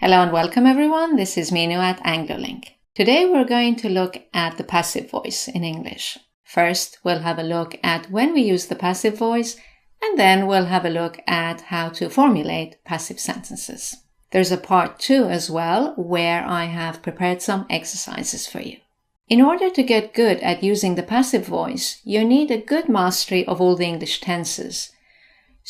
Hello and welcome everyone, this is Minu at AngloLink. Today we're going to look at the passive voice in English. First, we'll have a look at when we use the passive voice, and then we'll have a look at how to formulate passive sentences. There's a part 2 as well, where I have prepared some exercises for you. In order to get good at using the passive voice, you need a good mastery of all the English tenses.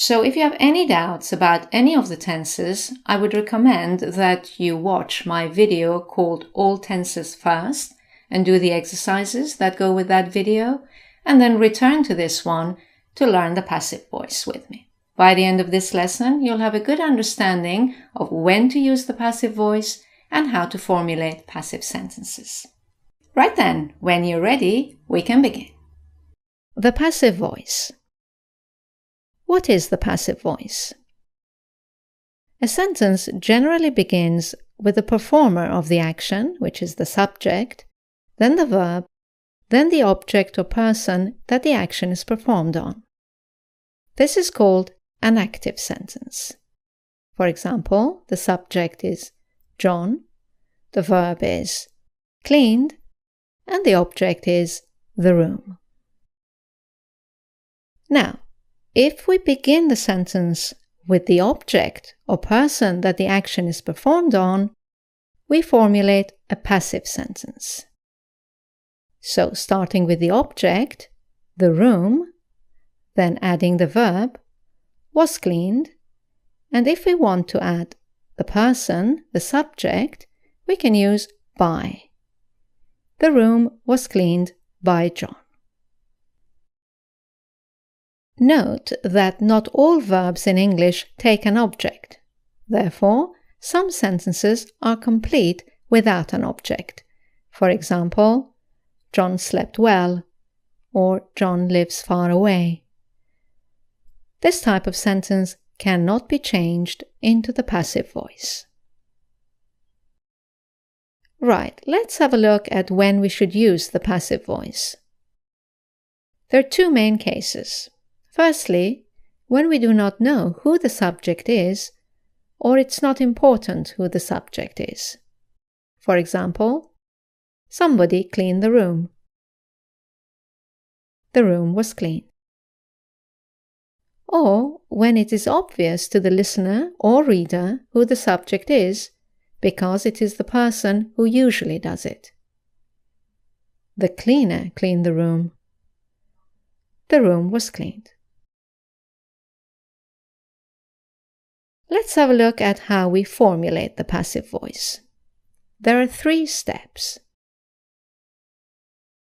So if you have any doubts about any of the tenses, I would recommend that you watch my video called All Tenses First and do the exercises that go with that video, and then return to this one to learn the passive voice with me. By the end of this lesson, you'll have a good understanding of when to use the passive voice and how to formulate passive sentences. Right then, when you're ready, we can begin. The passive voice. What is the passive voice? A sentence generally begins with the performer of the action, which is the subject, then the verb, then the object or person that the action is performed on. This is called an active sentence. For example, the subject is John, the verb is cleaned, and the object is the room. Now, if we begin the sentence with the object or person that the action is performed on, we formulate a passive sentence. So, starting with the object, the room, then adding the verb, was cleaned, and if we want to add the person, the subject, we can use by. The room was cleaned by John. Note that not all verbs in English take an object. Therefore, some sentences are complete without an object. For example, John slept well, or John lives far away. This type of sentence cannot be changed into the passive voice. Right, let's have a look at when we should use the passive voice. There are two main cases. Firstly, when we do not know who the subject is, or it's not important who the subject is. For example, somebody cleaned the room. The room was clean. Or when it is obvious to the listener or reader who the subject is, because it is the person who usually does it. The cleaner cleaned the room. The room was cleaned. Let's have a look at how we formulate the passive voice. There are 3 steps.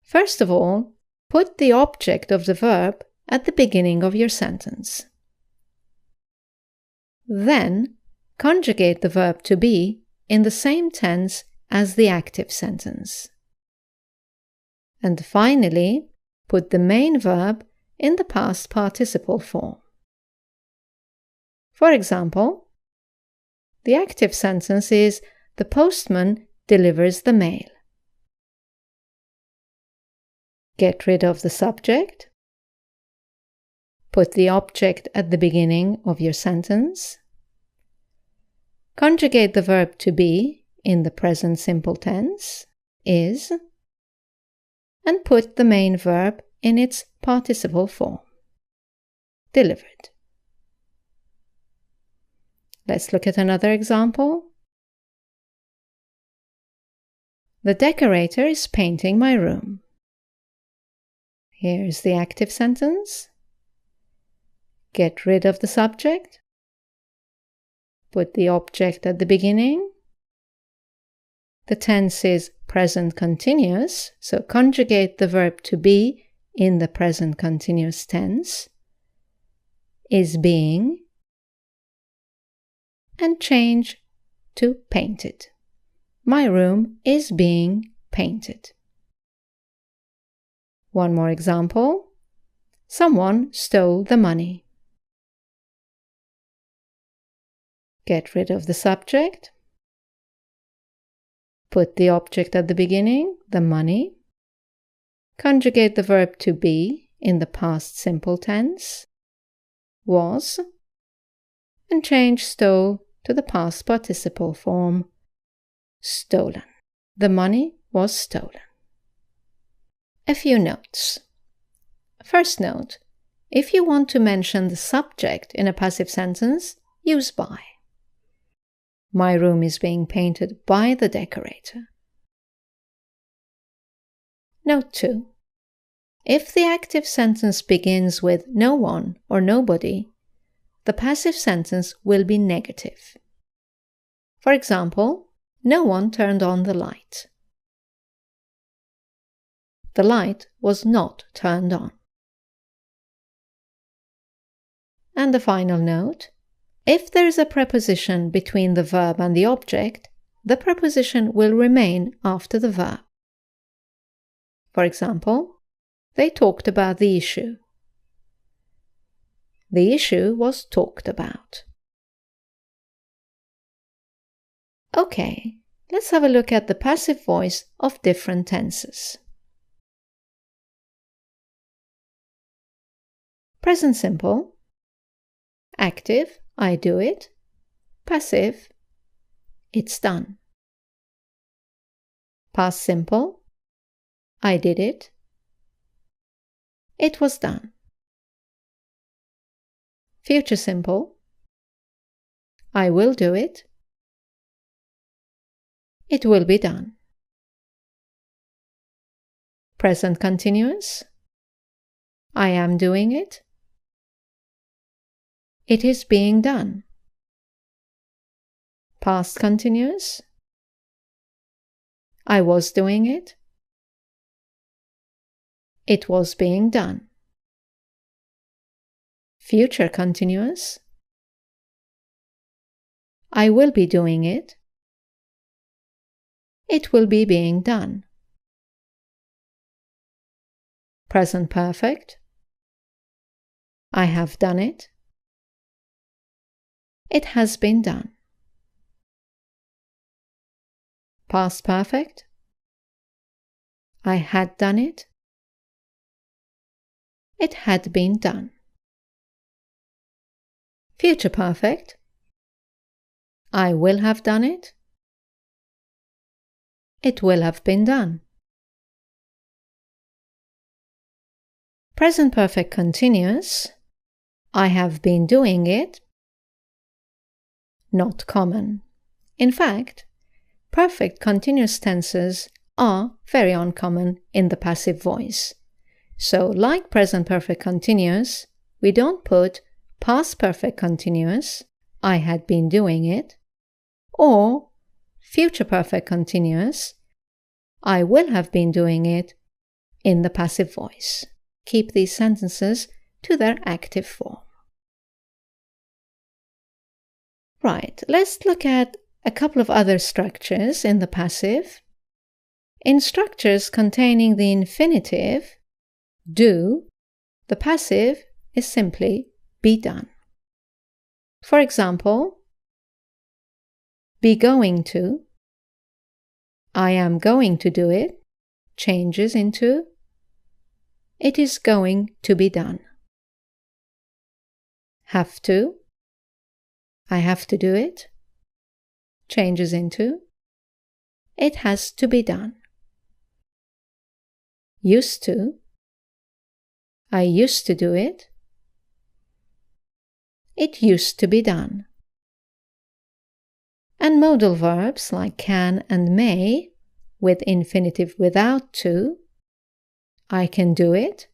First of all, put the object of the verb at the beginning of your sentence. Then, conjugate the verb to be in the same tense as the active sentence. And finally, put the main verb in the past participle form. For example, the active sentence is the postman delivers the mail. Get rid of the subject. Put the object at the beginning of your sentence. Conjugate the verb to be in the present simple tense, is, and put the main verb in its participle form, delivered. Let's look at another example. The decorator is painting my room. Here's the active sentence. Get rid of the subject. Put the object at the beginning. The tense is present continuous, so conjugate the verb to be in the present continuous tense, is being, and change to painted. My room is being painted. One more example. Someone stole the money. Get rid of the subject. Put the object at the beginning, the money. Conjugate the verb to be in the past simple tense, was, and change stole to the past participle form, stolen. The money was stolen. A few notes. First note, if you want to mention the subject in a passive sentence, use by. My room is being painted by the decorator. Note 2. If the active sentence begins with no one or nobody, the passive sentence will be negative. For example, no one turned on the light. The light was not turned on. And the final note, if there is a preposition between the verb and the object, the preposition will remain after the verb. For example, they talked about the issue. The issue was talked about. Okay, let's have a look at the passive voice of different tenses. Present simple. Active, I do it. Passive, it's done. Past simple, I did it. It was done. Future simple, I will do it. It will be done. Present continuous, I am doing it. It is being done. Past continuous, I was doing it. It was being done. Future continuous, I will be doing it. It will be being done. Present perfect, I have done it. It has been done. Past perfect, I had done it. It had been done. Future perfect, I will have done it. It will have been done. Present perfect continuous, I have been doing it. Not common. In fact, perfect continuous tenses are very uncommon in the passive voice. So, like present perfect continuous, we don't put past perfect continuous, I had been doing it, or future perfect continuous, I will have been doing it, in the passive voice. Keep these sentences to their active form. Right, let's look at a couple of other structures in the passive. In structures containing the infinitive, do, the passive is simply be done. For example, be going to, I am going to do it, changes into, it is going to be done. Have to, I have to do it, changes into, it has to be done. Used to, I used to do it, it used to be done. And modal verbs like can and may, with infinitive without to, I can do it,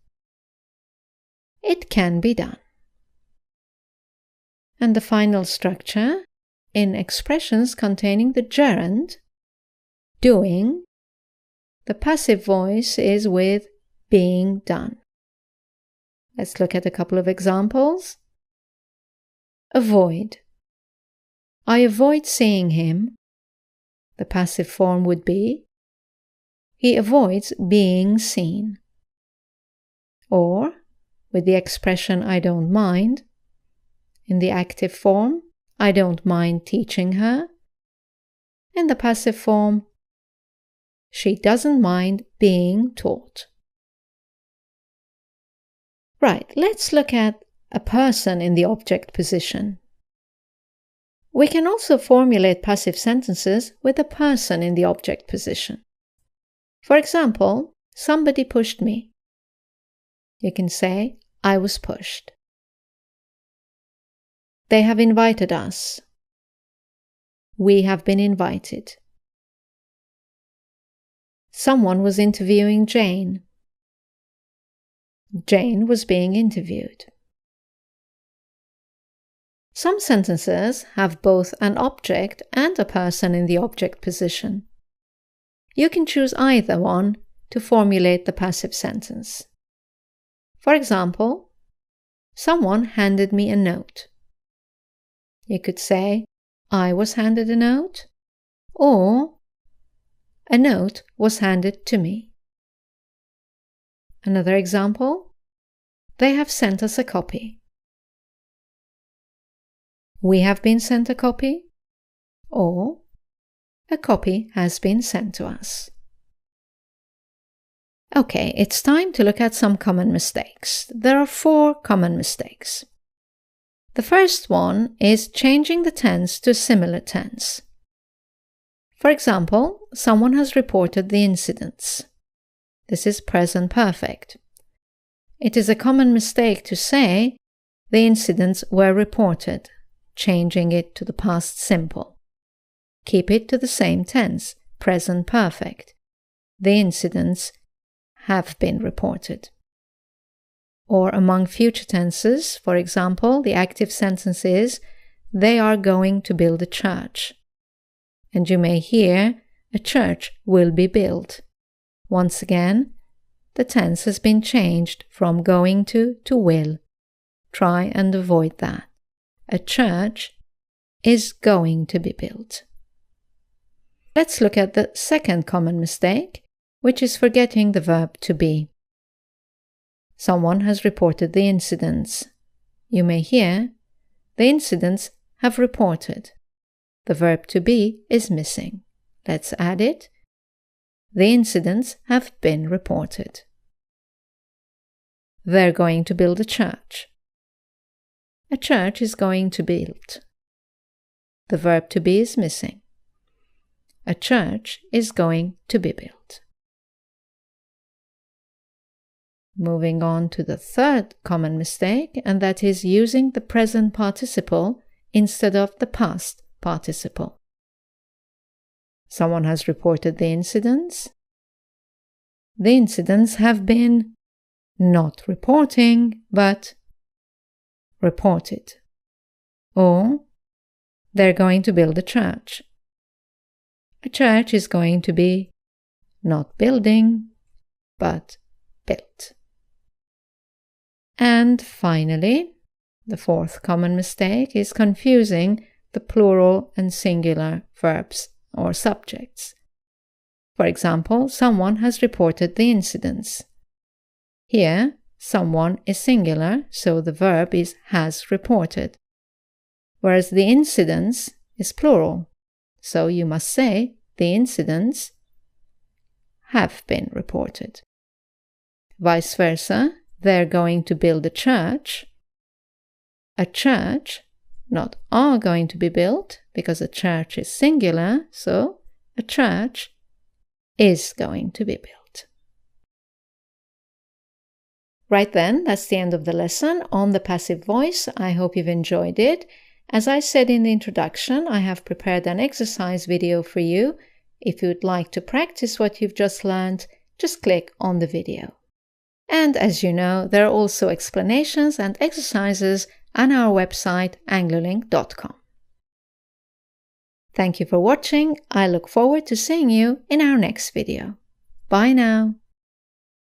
it can be done. And the final structure, in expressions containing the gerund, doing, the passive voice is with being done. Let's look at a couple of examples. Avoid. I avoid seeing him. The passive form would be, he avoids being seen. Or, with the expression I don't mind, in the active form, I don't mind teaching her. In the passive form, she doesn't mind being taught. Right, let's look at a person in the object position. We can also formulate passive sentences with a person in the object position. For example, somebody pushed me. You can say, I was pushed. They have invited us. We have been invited. Someone was interviewing Jane. Jane was being interviewed. Some sentences have both an object and a person in the object position. You can choose either one to formulate the passive sentence. For example, someone handed me a note. You could say, I was handed a note, or a note was handed to me. Another example, they have sent us a copy. We have been sent a copy, or a copy has been sent to us. Okay, it's time to look at some common mistakes. There are 4 common mistakes. The first one is changing the tense to a similar tense. For example, someone has reported the incidents. This is present perfect. It is a common mistake to say the incidents were reported, changing it to the past simple. Keep it to the same tense, present perfect. The incidents have been reported. Or among future tenses, for example, the active sentence is, they are going to build a church. And you may hear, a church will be built. Once again, the tense has been changed from going to will. Try and avoid that. A church is going to be built. Let's look at the second common mistake, which is forgetting the verb to be. Someone has reported the incidents. You may hear, the incidents have reported. The verb to be is missing. Let's add it. The incidents have been reported. They're going to build a church. A church is going to be built. The verb to be is missing. A church is going to be built. Moving on to the third common mistake, and that is using the present participle instead of the past participle. Someone has reported the incidents. The incidents have been not reporting, but reported. Or they're going to build a church. A church is going to be not building, but built. And finally, the fourth common mistake is confusing the plural and singular verbs or subjects. For example, someone has reported the incidents. Here, someone is singular, so the verb is has reported, whereas the incidents is plural, so you must say the incidents have been reported. Vice versa, they're going to build a church. A church, not are going to be built, because a church is singular, so a church is going to be built. Right then, that's the end of the lesson on the passive voice. I hope you've enjoyed it. As I said in the introduction, I have prepared an exercise video for you. If you'd like to practice what you've just learned, just click on the video. And as you know, there are also explanations and exercises on our website anglolink.com. Thank you for watching. I look forward to seeing you in our next video. Bye now.